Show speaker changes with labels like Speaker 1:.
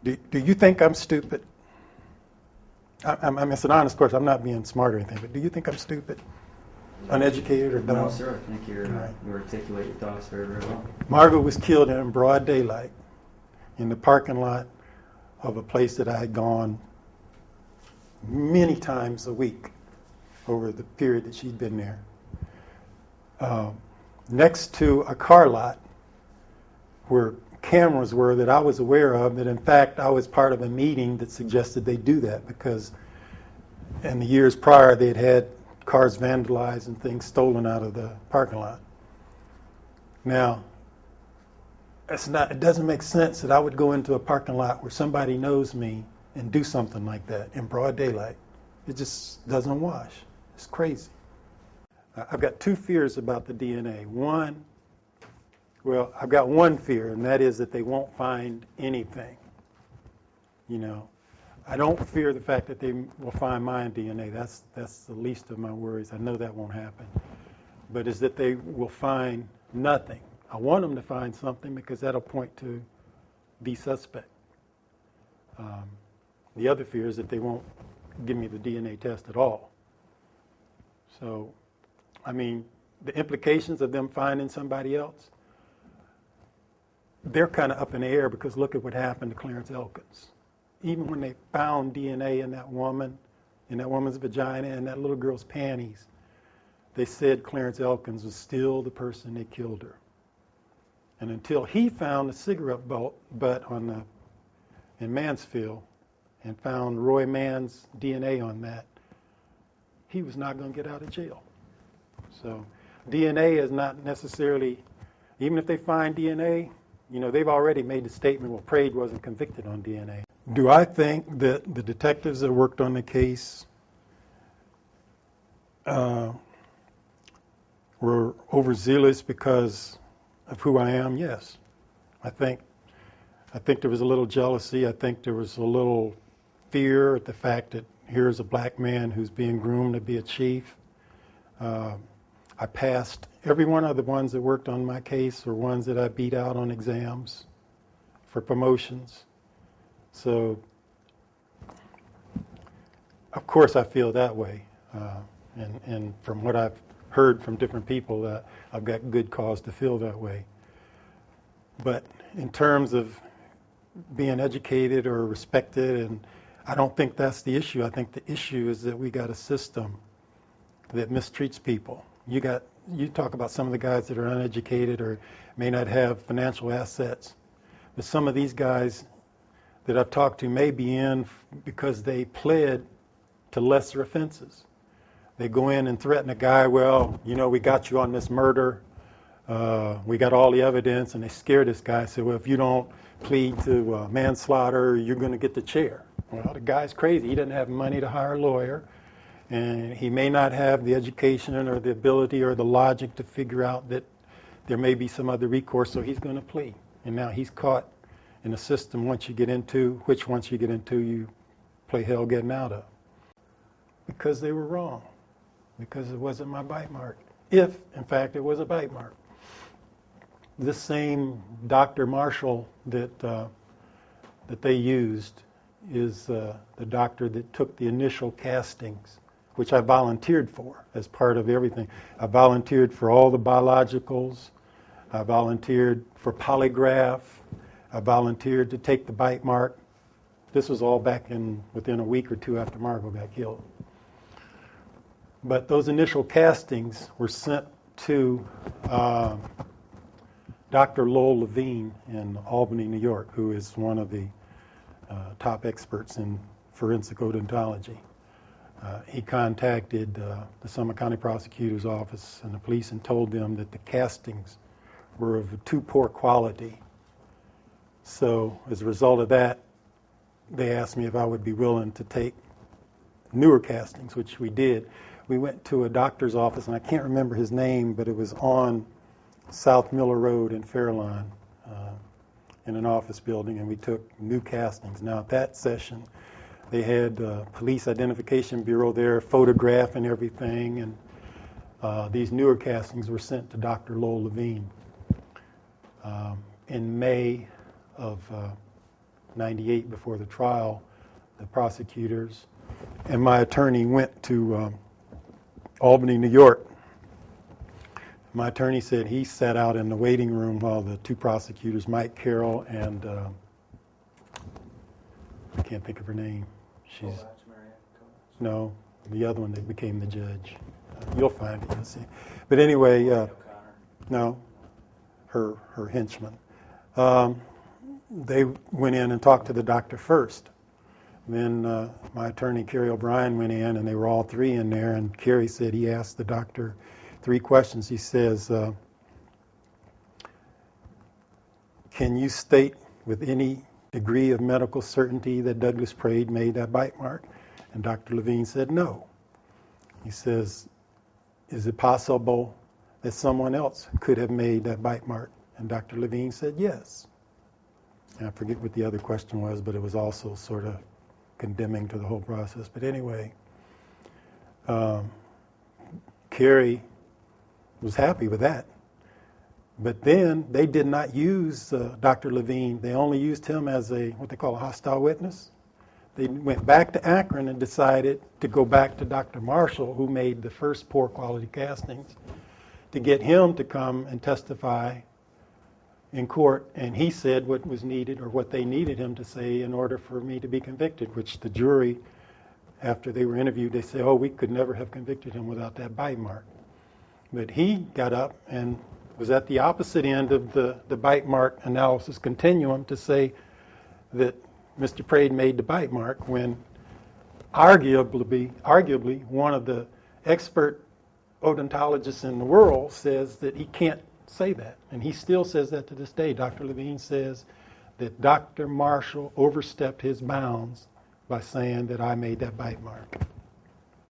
Speaker 1: Do you think I'm stupid? I mean, it's an honest question. I'm not being smart or anything, but do you think I'm stupid, uneducated, or dumb?
Speaker 2: No, sir. I think you articulate your thoughts very, very well.
Speaker 1: Margot was killed in broad daylight in the parking lot of a place that I had gone many times a week over the period that she'd been there. Next to a car lot where cameras were that I was aware of, that in fact I was part of a meeting that suggested they do that, because in the years prior they'd had cars vandalized and things stolen out of the parking lot. Now, it doesn't make sense that I would go into a parking lot where somebody knows me and do something like that in broad daylight. It just doesn't wash. It's crazy. I've got two fears about the DNA. One, well, I've got one fear, and that is that they won't find anything. You know, I don't fear the fact that they will find my DNA. That's the least of my worries. I know that won't happen. But is that they will find nothing. I want them to find something because that'll point to the suspect. The other fear is that they won't give me the DNA test at all. So, I mean, the implications of them finding somebody else, they're kind of up in the air, because look at what happened to Clarence Elkins. Even when they found DNA in that woman's vagina and that little girl's panties, they said Clarence Elkins was still the person that killed her. And until he found the cigarette butt in Mansfield and found Roy Mann's DNA on that, he was not going to get out of jail. So DNA is not necessarily, even if they find DNA, you know, they've already made the statement, well, Prade wasn't convicted on DNA. Do I think that the detectives that worked on the case were overzealous because of who I am? Yes. I think there was a little jealousy. I think there was a little fear at the fact that here's a black man who's being groomed to be a chief. I passed every one of the ones that worked on my case or ones that I beat out on exams for promotions. So, of course, I feel that way. And from what I've heard from different people, I've got good cause to feel that way. But in terms of being educated or respected, and I don't think that's the issue. I think the issue is that we got a system that mistreats people. You talk about some of the guys that are uneducated or may not have financial assets, but some of these guys that I've talked to may be in because they pled to lesser offenses. They go in and threaten a guy, well, you know, we got you on this murder, we got all the evidence, and they scare this guy, say, well, if you don't plead to manslaughter, you're going to get the chair. Well, the guy's crazy. He doesn't have money to hire a lawyer, and he may not have the education or the ability or the logic to figure out that there may be some other recourse, so he's going to plead. And now he's caught in a system once you get into, you play hell getting out of. Because they were wrong. Because it wasn't my bite mark. If, in fact, it was a bite mark. This same Dr. Marshall that they used is the doctor that took the initial castings, which I volunteered for as part of everything. I volunteered for all the biologicals. I volunteered for polygraph. I volunteered to take the bite mark. This was all back within a week or two after Margot got killed. But those initial castings were sent to Dr. Lowell Levine in Albany, New York, who is one of the top experts in forensic odontology. He contacted the Summit County Prosecutor's Office and the police and told them that the castings were of too poor quality. So as a result of that, they asked me if I would be willing to take newer castings, which we did. We went to a doctor's office, and I can't remember his name, but it was on South Miller Road in Fairlawn in an office building, and we took new castings. Now, at that session, they had Police Identification Bureau there photographing everything, and these newer castings were sent to Dr. Lowell Levine in May of 98 before the trial, the prosecutors and my attorney went to Albany, New York. My attorney said he sat out in the waiting room while the two prosecutors, Mike Carroll and I can't think of her name. No, the other one that became the judge. You'll find it. You'll see. But anyway, no, her henchman. They went in and talked to the doctor first. Then my attorney, Kerry O'Brien, went in, and they were all three in there. And Kerry said he asked the doctor 3 questions. He says, can you state with any degree of medical certainty that Douglas Prade made that bite mark? And Dr. Levine said no. He says, is it possible that someone else could have made that bite mark? And Dr. Levine said yes. And I forget what the other question was, but it was also sort of condemning to the whole process. But anyway, Kerry was happy with that. But then they did not use Dr. Levine. They only used him as what they call a hostile witness. They went back to Akron and decided to go back to Dr. Marshall, who made the first poor quality castings, to get him to come and testify in court. And he said what was needed, or what they needed him to say, in order for me to be convicted, which the jury, after they were interviewed, they said, oh, we could never have convicted him without that bite mark. But he got up and was at the opposite end of the bite mark analysis continuum to say that Mr. Prade made the bite mark, when arguably one of the expert odontologists in the world says that he can't say that. And he still says that to this day. Dr. Levine says that Dr. Marshall overstepped his bounds by saying that I made that bite mark.